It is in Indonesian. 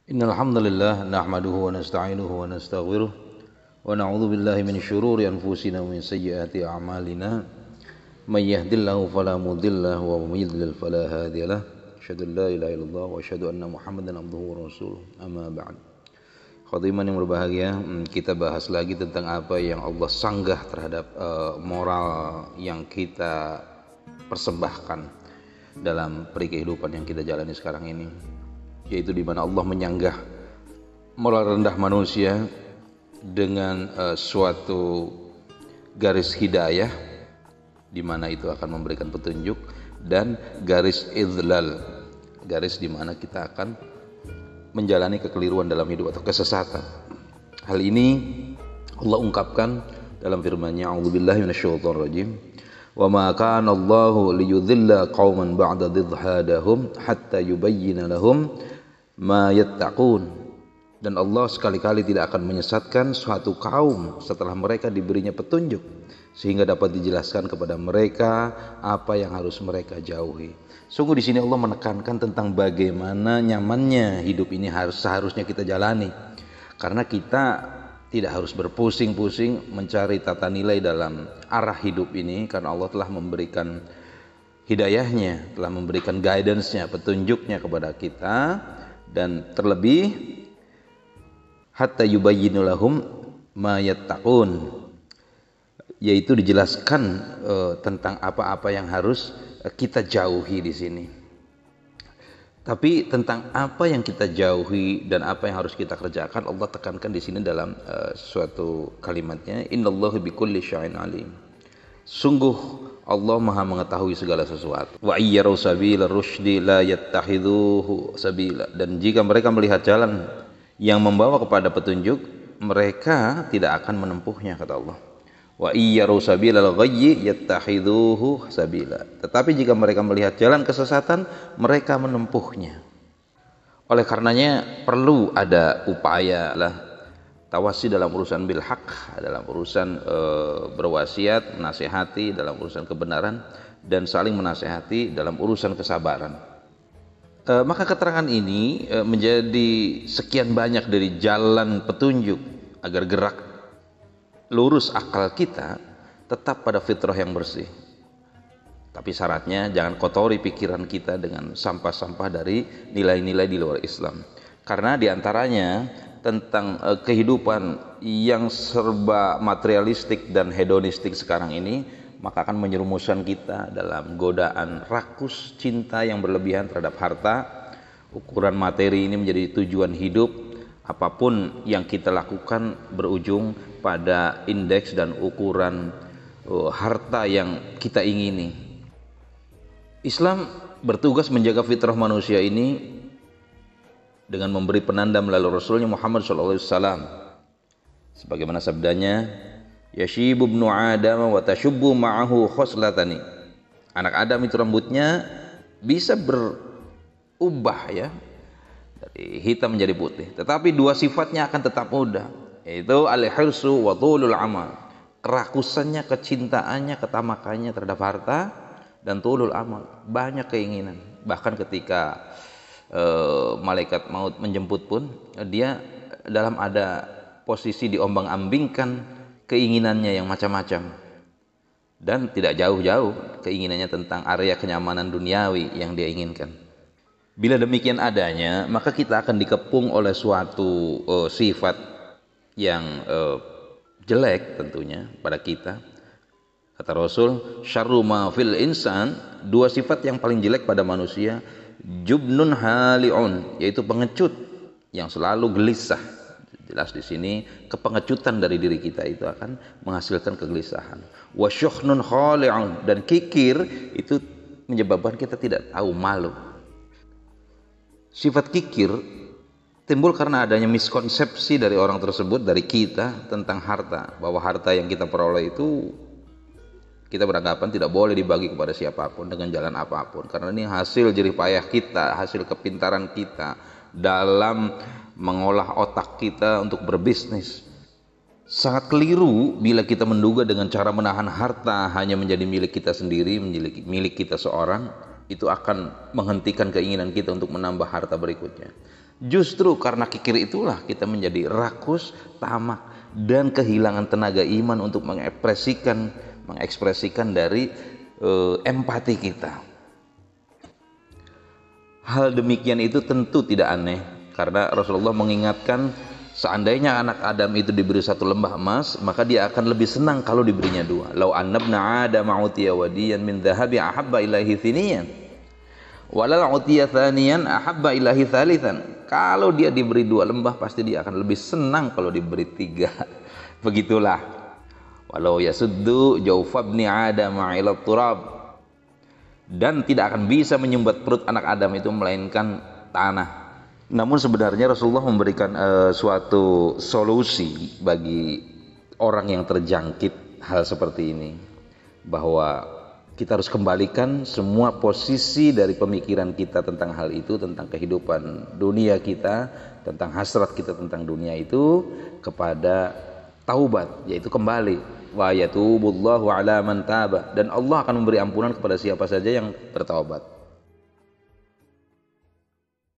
Innal hamdalillah nahmaduhu wa nasta'inuhu wa nastaghfiruh wa na'udzu billahi min syururi anfusina wa min sayyiati a'malina may yahdihillahu fala mudilla wa may yudlil fala hadiyalah asyhadu an la ilaha illallah wa asyhadu anna muhammadan abduhu wa rasuluh amma ba'd. Khadiman yang berbahagia, kita bahas lagi tentang apa yang Allah sanggah terhadap moral yang kita persembahkan dalam peri kehidupan yang kita jalani sekarang ini, yaitu di mana Allah menyanggah moral rendah manusia dengan suatu garis hidayah di mana itu akan memberikan petunjuk, dan garis idlal, garis di mana kita akan menjalani kekeliruan dalam hidup atau kesesatan. Hal ini Allah ungkapkan dalam firman-Nya, a'udzubillahi minasyaitonir rajim. Wa ma kana Allahu liyudhilla qauman ba'da idh hadahum hatta yubayyana lahum ma yattaqun. Dan Allah sekali-kali tidak akan menyesatkan suatu kaum setelah mereka diberinya petunjuk, sehingga dapat dijelaskan kepada mereka apa yang harus mereka jauhi. Sungguh di sini Allah menekankan tentang bagaimana nyamannya hidup ini seharusnya kita jalani, karena kita tidak harus berpusing-pusing mencari tata nilai dalam arah hidup ini, karena Allah telah memberikan hidayahnya, telah memberikan guidance-nya, petunjuknya kepada kita. Dan terlebih hatta yubayyinu lahum ma yattaqun, yaitu dijelaskan tentang apa-apa yang harus kita jauhi di sini. Tapi tentang apa yang kita jauhi dan apa yang harus kita kerjakan, Allah tekankan di sini dalam suatu kalimatnya, innallaha bikulli syai'in alim. Sungguh Allah Maha mengetahui segala sesuatu. Wa iyyaru sabila rusydi la yattakhidhuhu sabila. Dan jika mereka melihat jalan yang membawa kepada petunjuk, mereka tidak akan menempuhnya, kata Allah. Wa iyyaru sabilal ghayyi yattakhidhuhu sabila. Tetapi jika mereka melihat jalan kesesatan, mereka menempuhnya. Oleh karenanya perlu ada upaya lah tawasi dalam urusan bil haq, dalam urusan berwasiat, menasihati dalam urusan kebenaran, dan saling menasihati dalam urusan kesabaran. Maka keterangan ini menjadi sekian banyak dari jalan petunjuk agar gerak lurus akal kita tetap pada fitrah yang bersih. Tapi syaratnya jangan kotori pikiran kita dengan sampah-sampah dari nilai-nilai di luar Islam. Karena diantaranya tentang kehidupan yang serba materialistik dan hedonistik sekarang ini, maka akan menyerumuskan kita dalam godaan rakus cinta yang berlebihan terhadap harta. Ukuran materi ini menjadi tujuan hidup. Apapun yang kita lakukan berujung pada indeks dan ukuran harta yang kita ingini. Islam bertugas menjaga fitrah manusia ini dengan memberi penanda melalui Rasulnya Muhammad SAW. Sebagaimana sabdanya, yashibu ibnu Adam wa tashubbu ma'ahu khoslatani. Anak Adam itu rambutnya bisa berubah ya, dari hitam menjadi putih, tetapi dua sifatnya akan tetap muda, yaitu al-hirsu wa tulul amal. Kerakusannya, kecintaannya, ketamakannya terhadap harta, dan tulul amal, banyak keinginan. Bahkan ketika malaikat maut menjemput pun, dia dalam ada posisi diombang-ambingkan keinginannya yang macam-macam, dan tidak jauh-jauh keinginannya tentang area kenyamanan duniawi yang dia inginkan. Bila demikian adanya, maka kita akan dikepung oleh suatu sifat yang jelek tentunya pada kita. Kata Rasul, syarru ma fil insan, dua sifat yang paling jelek pada manusia, jubnun hali'un, yaitu pengecut yang selalu gelisah. Jelas di sini kepengecutan dari diri kita itu akan menghasilkan kegelisahan. Wa syukhnun khali'un, dan kikir itu menyebabkan kita tidak tahu malu. Sifat kikir timbul karena adanya miskonsepsi dari orang tersebut, dari kita, tentang harta, bahwa harta yang kita peroleh itu kita beranggapan tidak boleh dibagi kepada siapapun dengan jalan apapun, karena ini hasil jerih payah kita, hasil kepintaran kita dalam mengolah otak kita untuk berbisnis. Sangat keliru bila kita menduga dengan cara menahan harta hanya menjadi milik kita sendiri, milik kita seorang, itu akan menghentikan keinginan kita untuk menambah harta berikutnya. Justru karena kikir itulah kita menjadi rakus, tamak, dan kehilangan tenaga iman untuk mengekspresikan dari empati kita. Hal demikian itu tentu tidak aneh, karena Rasulullah mengingatkan seandainya anak Adam itu diberi satu lembah emas, maka dia akan lebih senang kalau diberinya dua. Lau annabna Adam utiya wadiyan min dhahabi ahabba ilaihi thiniyan walal utiya thaniyan ahabba ilaihi thalithan. Kalau dia diberi dua lembah, pasti dia akan lebih senang kalau diberi tiga. Begitulah. Walau yasuddu jawfabni Adam ila turab, dan tidak akan bisa menyumbat perut anak Adam itu melainkan tanah. Namun sebenarnya Rasulullah memberikan suatu solusi bagi orang yang terjangkit hal seperti ini, bahwa kita harus kembalikan semua posisi dari pemikiran kita tentang hal itu, tentang kehidupan dunia kita, tentang hasrat kita tentang dunia itu, kepada taubat, yaitu kembali. Wa yatubullahu ala man taba, dan Allah akan memberi ampunan kepada siapa saja yang bertaubat.